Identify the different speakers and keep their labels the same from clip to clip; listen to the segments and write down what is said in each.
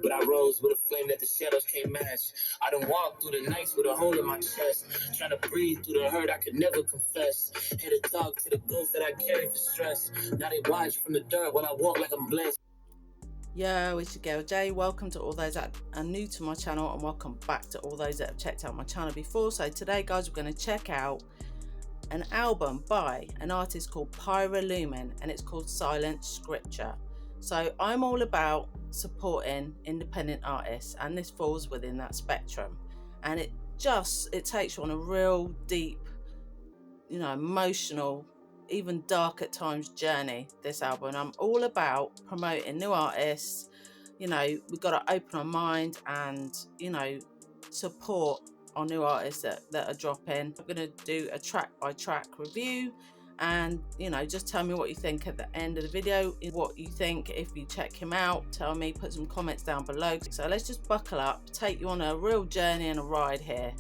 Speaker 1: but I rose with a flame that the shadows can't match. I done walked through the nights with a hole in my chest, trying to breathe through the hurt I could never confess. Had to talk to the ghosts that I carry for stress. Now they watch from the dirt while I walk like I'm blessed.
Speaker 2: Yo, it's your girl Jay. Welcome to all those that are new to my channel, and welcome back to all those that have checked out my channel before. So today, guys, we're going to check out an album by an artist called PYRA LUMEN, and it's called Silent Scripture. So I'm all about supporting independent artists, and this falls within that spectrum. And it takes you on a real deep, emotional, even dark at times journey, this album. I'm all about promoting new artists. We've got to open our mind and support our new artists that are dropping. I'm going to do a track by track review, and just tell me what you think at the end of the video, what you think if you check him out. Tell me, put some comments down below. So let's just buckle up, take you on a real journey and a ride here.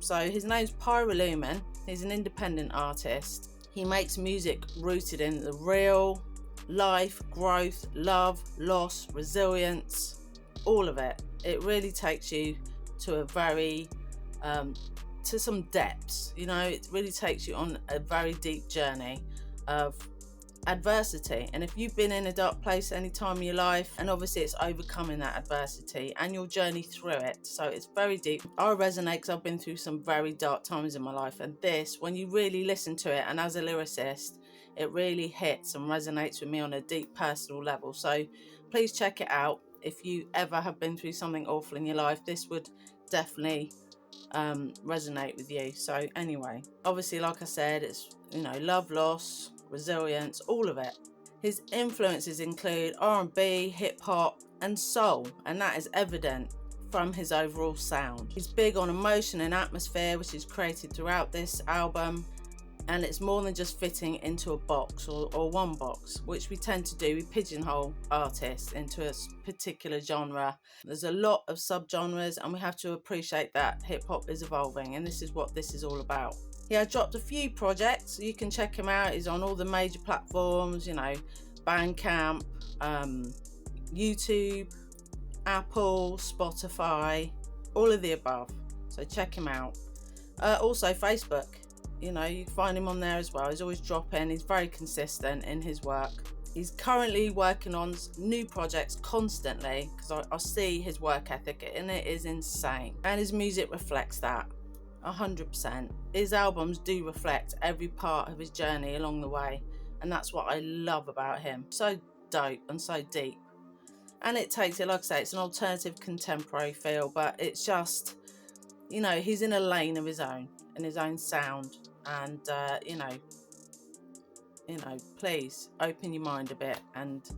Speaker 2: So his name's PYRA LUMEN. He's an independent artist. He makes music rooted in the real life, growth, love, loss, resilience, all of it. It really takes you to a very, to some depths. It really takes you on a very deep journey of adversity. And if you've been in a dark place any time in your life, and obviously it's overcoming that adversity and your journey through it, so it's very deep. I resonate because I've been through some very dark times in my life, and this, when you really listen to it, and as a lyricist, it really hits and resonates with me on a deep personal level. So please check it out. If you ever have been through something awful in your life, this would definitely resonate with you. So anyway, obviously, like I said, it's love, loss, resilience, all of it. His influences include R&B, hip-hop and soul, and that is evident from his overall sound. He's big on emotion and atmosphere, which is created throughout this album, and it's more than just fitting into a box or one box, which we tend to do. We pigeonhole artists into a particular genre. There's a lot of subgenres, and we have to appreciate that hip-hop is evolving, and this is what this is all about. He had dropped a few projects. You can check him out. He's on all the major platforms, Bandcamp, YouTube, Apple, Spotify, all of the above. So check him out. Also Facebook, you can find him on there as well. He's always dropping. He's very consistent in his work. He's currently working on new projects constantly, because I see his work ethic and it is insane. And his music reflects that. 100%. His albums do reflect every part of his journey along the way, and that's what I love about him. So dope and so deep. And it takes it, like I say, it's an alternative contemporary feel, but it's just, he's in a lane of his own, in his own sound. And please open your mind a bit. And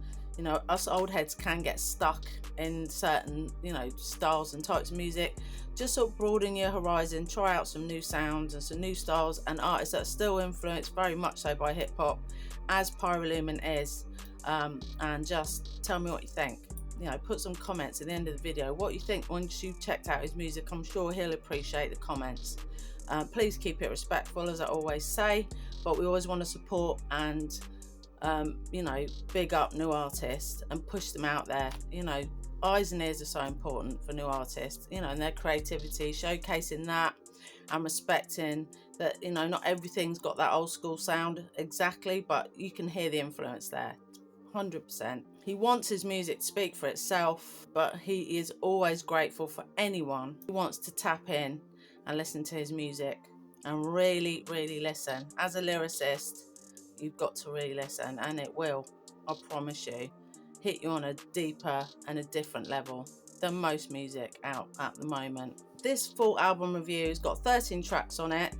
Speaker 2: us old heads can get stuck in certain styles and types of music. Just sort of broaden your horizon, try out some new sounds and some new styles and artists that are still influenced very much so by hip-hop, as PYRA LUMEN is, and just tell me what you think. Put some comments at the end of the video what you think once you've checked out his music. I'm sure he'll appreciate the comments. Please keep it respectful, as I always say, but we always want to support and big up new artists and push them out there. Eyes and ears are so important for new artists, and their creativity, showcasing that and respecting that, not everything's got that old school sound exactly, but you can hear the influence there. 100%. He wants his music to speak for itself, but he is always grateful for anyone who wants to tap in and listen to his music and really, really listen. As a lyricist, you've got to really listen, and it will, I promise you, hit you on a deeper and a different level than most music out at the moment. This full album review has got 13 tracks on it.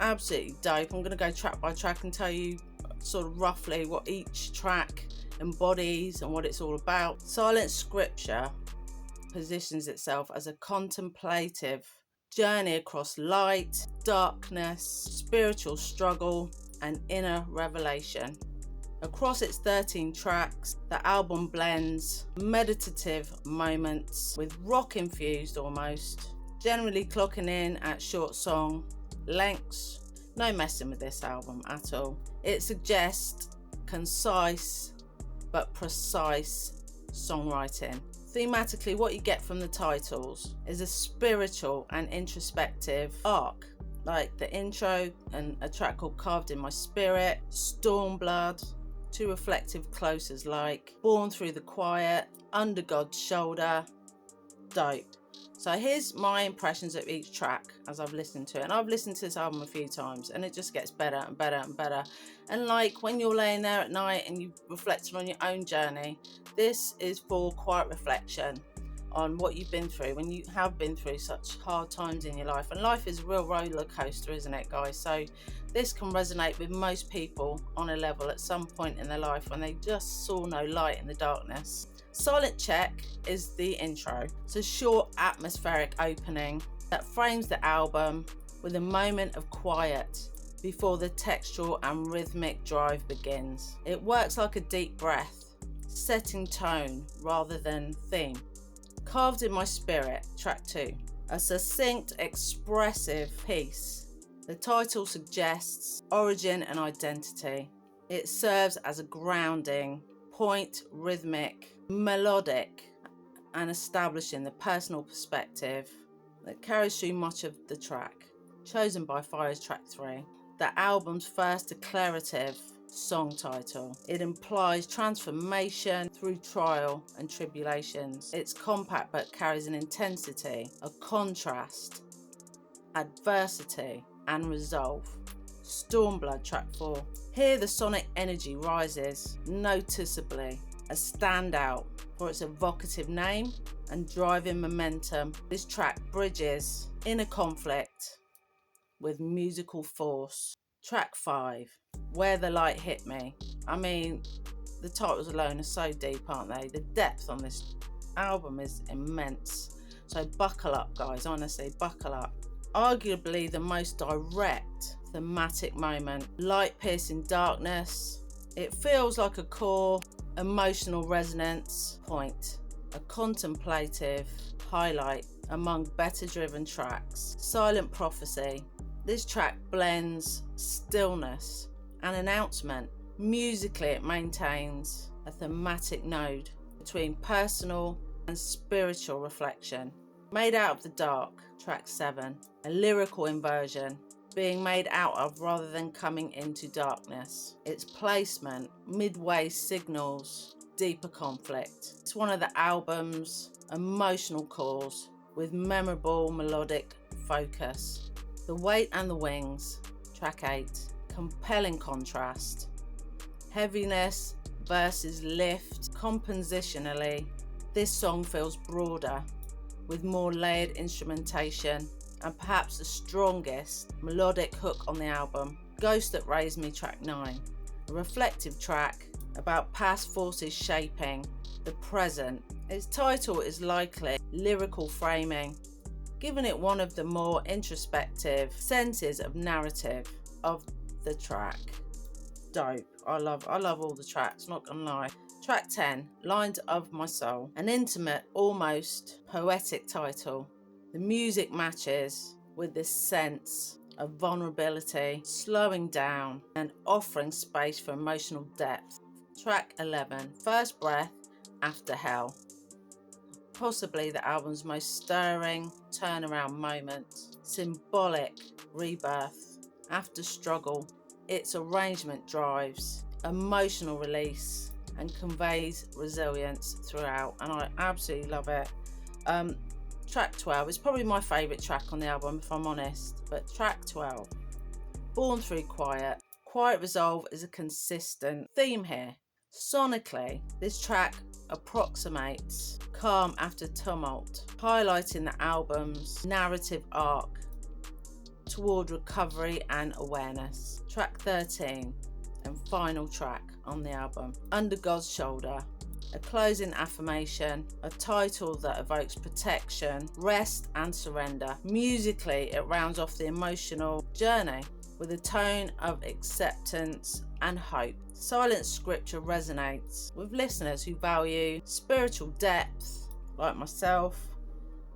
Speaker 2: Absolutely dope. I'm going to go track by track and tell you sort of roughly what each track embodies and what it's all about. Silent Scripture positions itself as a contemplative journey across light, darkness, spiritual struggle, and inner revelation. Across its 13 tracks, the album blends meditative moments with rock infused almost, generally clocking in at short song lengths. No messing with this album at all. It suggests concise but precise songwriting. Thematically, what you get from the titles is a spiritual and introspective arc, like the intro and a track called Carved in My Spirit, Stormblood, two reflective closers like Born Through the Quiet, Under God's Shoulder. Dope. So here's my impressions of each track as I've listened to it. And I've listened to this album a few times and it just gets better and better and better. And like when you're laying there at night and you've reflected on your own journey, this is for quiet reflection on what you've been through when you have been through such hard times in your life. And life is a real roller coaster, isn't it, guys? So this can resonate with most people on a level at some point in their life when they just saw no light in the darkness. Silent Check is the intro. It's a short atmospheric opening that frames the album with a moment of quiet before the textural and rhythmic drive begins. It works like a deep breath, setting tone rather than theme. Carved in My Spirit, track 2. A succinct, expressive piece. The title suggests origin and identity. It serves as a grounding point, rhythmic, melodic, and establishing the personal perspective that carries through much of the track. Chosen by PYRA as track 3. The album's first declarative song title. It implies transformation through trial and tribulations. It's compact but carries an intensity, a contrast, adversity, and resolve. Stormblood, track 4. Here the sonic energy rises noticeably, a standout for its evocative name and driving momentum. This track bridges inner conflict with musical force. Track 5, Where the Light Hit Me. I mean, the titles alone are so deep, aren't they? The depth on this album is immense. So buckle up, guys, honestly, buckle up. Arguably the most direct thematic moment, light piercing darkness. It feels like a core emotional resonance point, a contemplative highlight among better driven tracks. Silent Prophecy. This track blends stillness and announcement. Musically, it maintains a thematic node between personal and spiritual reflection. Made Out of the Dark, track 7. A lyrical inversion, being made out of rather than coming into darkness. Its placement midway signals deeper conflict. It's one of the album's emotional cores with memorable melodic focus. The Weight and the Wings, track 8. Compelling contrast. Heaviness versus lift. Compositionally, this song feels broader with more layered instrumentation and perhaps the strongest melodic hook on the album. Ghost That Raised Me, track 9. A reflective track about past forces shaping the present. Its title is likely lyrical framing, giving it one of the more introspective senses of narrative of the track. Dope. I love all the tracks, not gonna lie. Track 10, Lines of My Soul. An intimate, almost poetic title. The music matches with this sense of vulnerability, slowing down and offering space for emotional depth. Track 11, First Breath After Hell. Possibly the album's most stirring turnaround moment. Symbolic rebirth after struggle. Its arrangement drives emotional release and conveys resilience throughout, and I absolutely love it. Track 12 is probably my favourite track on the album, if I'm honest, but track 12, Born Through Quiet. Quiet resolve is a consistent theme here. Sonically, this track approximates calm after tumult, highlighting the album's narrative arc toward recovery and awareness. Track 13 and final track on the album, Under God's Shoulder. A closing affirmation, a title that evokes protection, rest and surrender. Musically, it rounds off the emotional journey with a tone of acceptance and hope. Silent scripture resonates with listeners who value spiritual depth, like myself,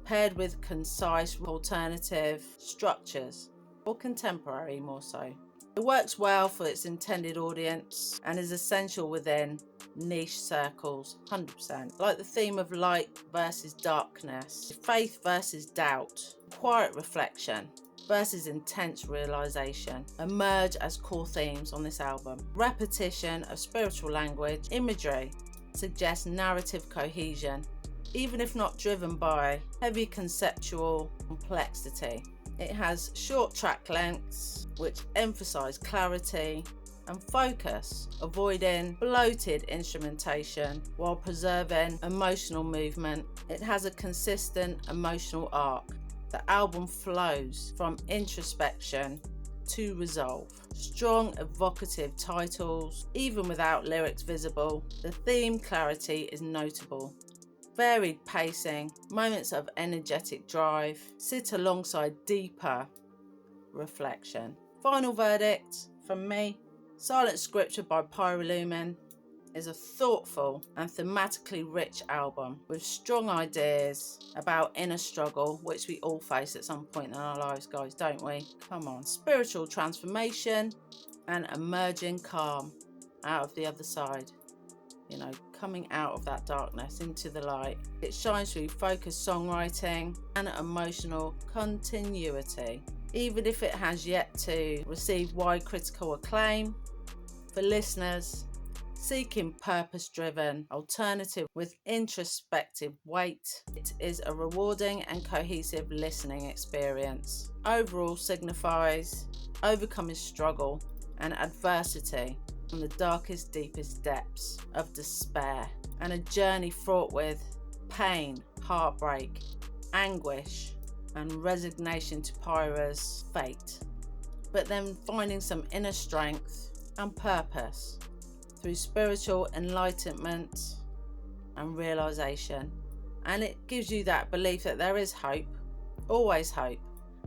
Speaker 2: paired with concise alternative structures, or contemporary more so. It works well for its intended audience and is essential within niche circles, 100%. Like the theme of light versus darkness, faith versus doubt, quiet reflection versus intense realization emerge as core themes on this album. Repetition of spiritual language, imagery suggests narrative cohesion, even if not driven by heavy conceptual complexity. It has short track lengths which emphasize clarity and focus, avoiding bloated instrumentation while preserving emotional movement. It has a consistent emotional arc. The album flows from introspection to resolve. Strong evocative titles, even without lyrics visible. The theme clarity is notable. Varied pacing, moments of energetic drive sit alongside deeper reflection. Final verdict from me: Silent Scripture by PYRA LUMEN is a thoughtful and thematically rich album with strong ideas about inner struggle, which we all face at some point in our lives, guys, don't we? Come on. Spiritual transformation and emerging calm out of the other side. You know, coming out of that darkness into the light. It shines through focused songwriting and emotional continuity. Even if it has yet to receive wide critical acclaim, for listeners seeking purpose-driven alternative with introspective weight, it is a rewarding and cohesive listening experience. Overall signifies overcoming struggle and adversity from the darkest, deepest depths of despair, and a journey fraught with pain, heartbreak, anguish, and resignation to PYRA's fate, but then finding some inner strength and purpose through spiritual enlightenment and realization. And it gives you that belief that there is hope,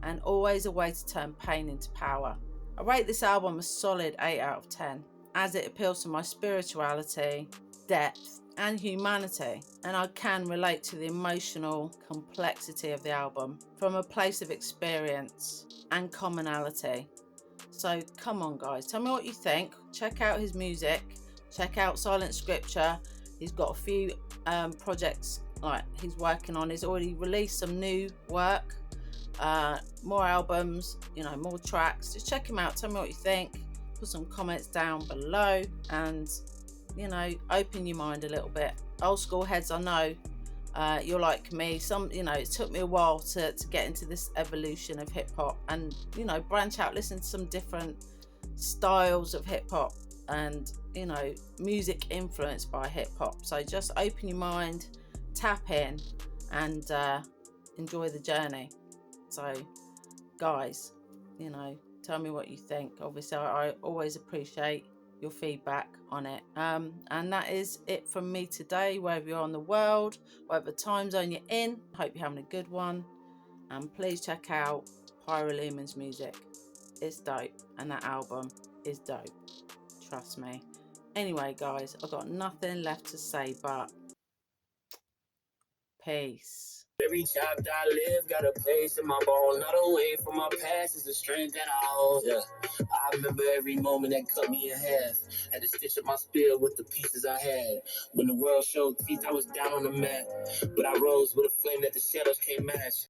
Speaker 2: and always a way to turn pain into power. I rate this album a solid 8 out of 10, as it appeals to my spirituality, depth, and humanity, and I can relate to the emotional complexity of the album from a place of experience and commonality. So come on, guys, tell me what you think. Check out his music, check out Silent Scripture. He's got a few projects like he's working on. He's already released some new work, more albums, more tracks. Just check him out, tell me what you think. Put some comments down below and open your mind a little bit. Old school heads, I know you're like me. It took me a while to get into this evolution of hip hop and branch out, listen to some different styles of hip hop and music influenced by hip hop. So just open your mind, tap in, and enjoy the journey. So guys, tell me what you think. Obviously I always appreciate your feedback on it, and that is it from me today. Wherever you're on the world, whatever time zone you're in, I hope you're having a good one, and please check out PYRA LUMEN's music. It's dope, and that album is dope, trust me. Anyway guys, I've got nothing left to say but peace.
Speaker 1: Every chapter I live got a place in my bone. Not away from my past is the strength that I hold. Yeah. I remember every moment that cut me in half. Had to stitch up my spirit with the pieces I had. When the world showed teeth, I was down on the mat. But I rose with a flame that the shadows can't match.